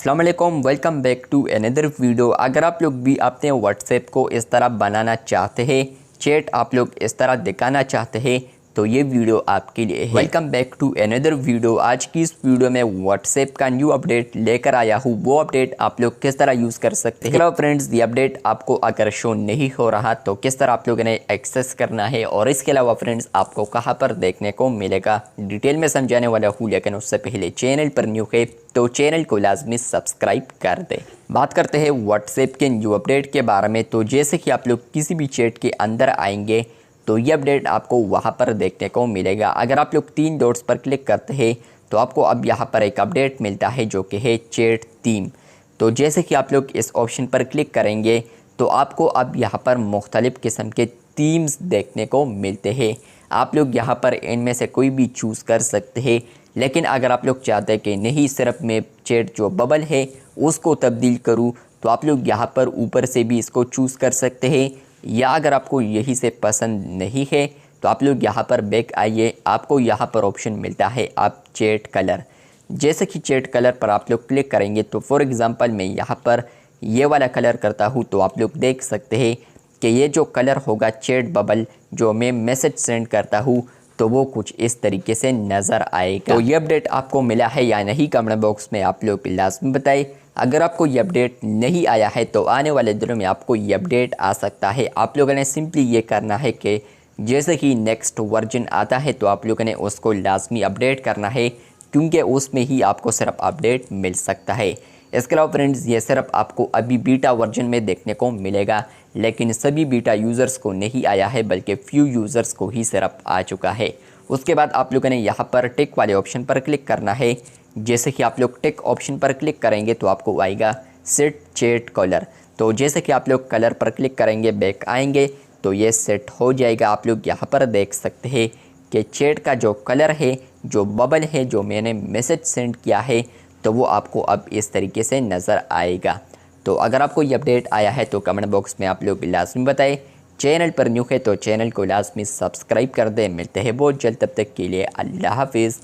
अस्सलाम वालेकुम, welcome back to another video. अगर आप लोग भी अपने व्हाट्सएप को इस तरह बनाना चाहते हैं, चैट आप लोग इस तरह दिखाना चाहते हैं, तो ये वीडियो आपके लिए है। Welcome back to another video. आज की इस वीडियो में व्हाट्सएप का न्यू अपडेट लेकर आया हूँ। वो अपडेट आप लोग किस तरह यूज़ कर सकते हैं। फ्रेंड्स, ये अपडेट आपको अगर शो नहीं हो रहा तो किस तरह आप लोगों ने एक्सेस करना है, और इसके अलावा फ्रेंड्स आपको कहाँ पर देखने को मिलेगा, डिटेल में समझाने वाला हूँ। लेकिन उससे पहले चैनल पर न्यू है तो चैनल को लाजमी सब्सक्राइब कर दें। बात करते हैं व्हाट्सएप के न्यू अपडेट के बारे में। तो जैसे कि आप लोग किसी भी चैट के अंदर आएंगे तो ये अपडेट आपको वहाँ पर देखने को मिलेगा। अगर आप लोग 3 डॉट्स पर क्लिक करते हैं तो आपको अब यहाँ पर एक अपडेट मिलता है जो कि है चैट थीम। तो जैसे कि आप लोग इस ऑप्शन पर क्लिक करेंगे तो आपको अब यहाँ पर मुख्तलिफ़ किस्म के थीम्स देखने को मिलते हैं। आप लोग यहाँ पर इनमें से कोई भी चूज़ कर सकते हैं। लेकिन अगर आप लोग चाहते हैं कि नहीं, सिर्फ मैं चैट जो बबल है उसको तब्दील करूँ, तो आप लोग यहाँ पर ऊपर से भी इसको चूज़ कर सकते हैं। या अगर आपको यही से पसंद नहीं है तो आप लोग यहाँ पर बैक आइए, आपको यहाँ पर ऑप्शन मिलता है आप चैट कलर। जैसे कि चैट कलर पर आप लोग क्लिक करेंगे तो फॉर एग्ज़ाम्पल मैं यहाँ पर ये वाला कलर करता हूँ, तो आप लोग देख सकते हैं कि ये जो कलर होगा चैट बबल जो मैं मैसेज सेंड करता हूँ तो वो कुछ इस तरीके से नज़र आएगा। तो ये अपडेट आपको मिला है या नहीं, कमेंट बॉक्स में आप लोग लाजमी बताएं। अगर आपको ये अपडेट नहीं आया है तो आने वाले दिनों में आपको ये अपडेट आ सकता है। आप लोगों ने सिंपली ये करना है कि जैसे कि नेक्स्ट वर्जन आता है तो आप लोगों ने उसको लाजमी अपडेट करना है, क्योंकि उसमें ही आपको सिर्फ अपडेट मिल सकता है। इसके अलावा फ्रेंड्स, ये सिर्फ आपको अभी बीटा वर्जन में देखने को मिलेगा, लेकिन सभी बीटा यूज़र्स को नहीं आया है, बल्कि फ्यू यूज़र्स को ही सिर्फ आ चुका है। उसके बाद आप लोगों ने यहाँ पर टिक वाले ऑप्शन पर क्लिक करना है। जैसे कि आप लोग टिक ऑप्शन पर क्लिक करेंगे तो आपको आएगा सेट चैट कलर। तो जैसे कि आप लोग कलर पर क्लिक करेंगे, बैक आएंगे तो ये सेट हो जाएगा। आप लोग यहाँ पर देख सकते हैं कि चैट का जो कलर है, जो बबल है, जो मैंने मैसेज सेंड किया है, तो वो आपको अब इस तरीके से नज़र आएगा। तो अगर आपको ये अपडेट आया है तो कमेंट बॉक्स में आप लोग लाजमी बताएं। चैनल पर न्यू है तो चैनल को लाजमी सब्सक्राइब कर दें। मिलते हैं बहुत जल्द, तब तक के लिए अल्लाह हाफिज़।